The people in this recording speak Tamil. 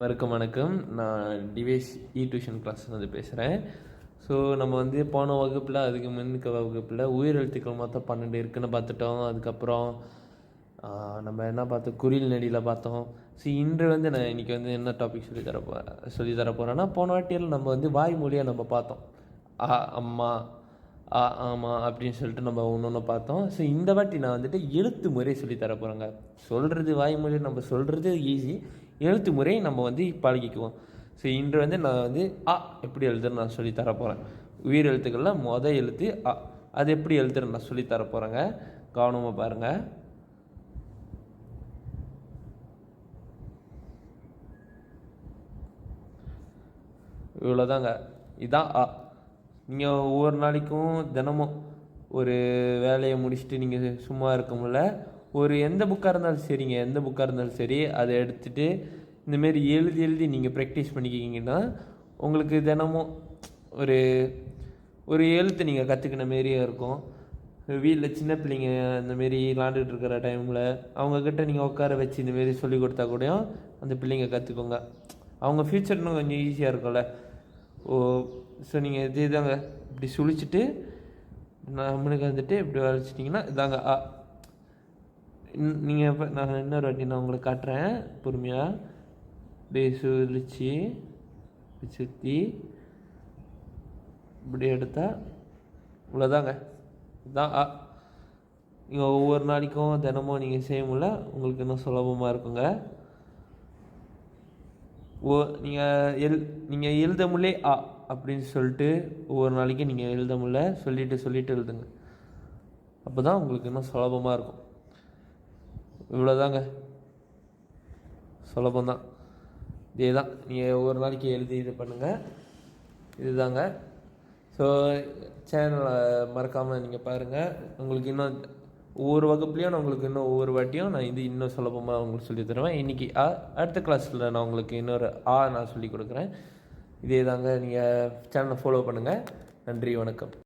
வணக்கம். நான் டிவைஸ் டியூஷன் கிளாஸ் பேசுகிறேன். ஸோ நம்ம போன வகுப்பில் அதுக்கு முன்னுக்க வகுப்பில் உயிரெழுத்துக்கள் மொத்தம் 12 இருக்குன்னு பார்த்துட்டோம். அதுக்கப்புறம் நம்ம என்ன பார்த்தோம், குறில் நெடியில் பார்த்தோம். ஸோ இன்று நான் இன்றைக்கி என்ன டாபிக் சொல்லித்தர போகிறேன்னா, போன வாட்டியில் நம்ம வாய்மொழியாக நம்ம பார்த்தோம். அம்மா, ஆமாம் அப்படின்னு சொல்லிட்டு நம்ம ஒன்று பார்த்தோம். ஸோ இந்த வாட்டி நான் எழுத்து முறை சொல்லித்தர போகிறேங்க. சொல்கிறது வாய்மொழி நம்ம சொல்கிறது ஈஸி, எழுத்து முறை நம்ம பழகிக்குவோம். ஸோ இன்று நான் எப்படி எழுதுன்னு நான் சொல்லித்தர போகிறேன். உயிர் எழுத்துக்களில் மொதல் எழுத்து அது எப்படி எழுதுன்னு நான் சொல்லித்தர போகிறேங்க. கவனமாக பாருங்கள். இவ்வளோதாங்க. இதுதான் நீங்கள் ஒவ்வொரு நாளைக்கும் தினமும் ஒரு வேலையை முடிச்சுட்டு நீங்கள் சும்மா இருக்க முடியல, ஒரு எந்த புக்காக இருந்தாலும் சரி அதை எடுத்துகிட்டு இந்தமாரி எழுதி நீங்கள் ப்ராக்டிஸ் பண்ணிக்கிங்கன்னா உங்களுக்கு தினமும் ஒரு ஒரு எழுத்து நீங்கள் கற்றுக்கின மாரியே இருக்கும். வீட்டில் சின்ன பிள்ளைங்க இந்தமாரி விளாண்டுட்டு இருக்கிற டைமில் அவங்கக்கிட்ட நீங்கள் உட்கார வச்சு இந்தமாரி சொல்லி கொடுத்தா கூடயும் அந்த பிள்ளைங்க கற்றுக்கோங்க. அவங்க ஃப்யூச்சர் இன்னும் கொஞ்சம் ஈஸியாக இருக்கும்ல. ஸோ நீங்கள் இதே தாங்க, இப்படி சுழிச்சிட்டு நம்மளுக்கு இப்படி வரைச்சிட்டிங்கன்னா இதாங்க நீங்கள் இப்போ நான் இன்னொரு வாட்டி நான் உங்களுக்கு காட்டுறேன் பொறுமையாக. இப்படி சுழிச்சு சுற்றி இப்படி எடுத்தால் இவ்வளோதாங்க. இதுதான் நீங்கள் ஒவ்வொரு நாளைக்கும் தினமும் நீங்கள் செய்ய முடியல, உங்களுக்கு இன்னும் சுலபமாக இருக்குங்க. நீங்கள் எழுத முடியலே அப்படின்னு சொல்லிட்டு ஒவ்வொரு நாளைக்கும் நீங்கள் எழுத முடியல சொல்லிட்டு எழுதுங்க. அப்போ தான் உங்களுக்கு இன்னும் சுலபமாக இருக்கும். இவ்வளோதாங்க, சுலபந்தான். இதே தான் நீங்கள் ஒவ்வொரு நாளைக்கு எழுதி இது பண்ணுங்கள். இதுதாங்க. ஸோ சேனலை மறக்காமல் நீங்கள் பாருங்கள். உங்களுக்கு இன்னும் ஒவ்வொரு வகுப்புலேயும் நான் உங்களுக்கு இன்னும் ஒவ்வொரு வாட்டியும் நான் இன்னும் சுலபமாக உங்களுக்கு சொல்லி தருவேன். இன்றைக்கி அடுத்த கிளாஸில் நான் உங்களுக்கு இன்னொரு நான் சொல்லி கொடுக்குறேன். இதே தாங்க. நீங்கள் சேனலை ஃபாலோ பண்ணுங்கள். நன்றி, வணக்கம்.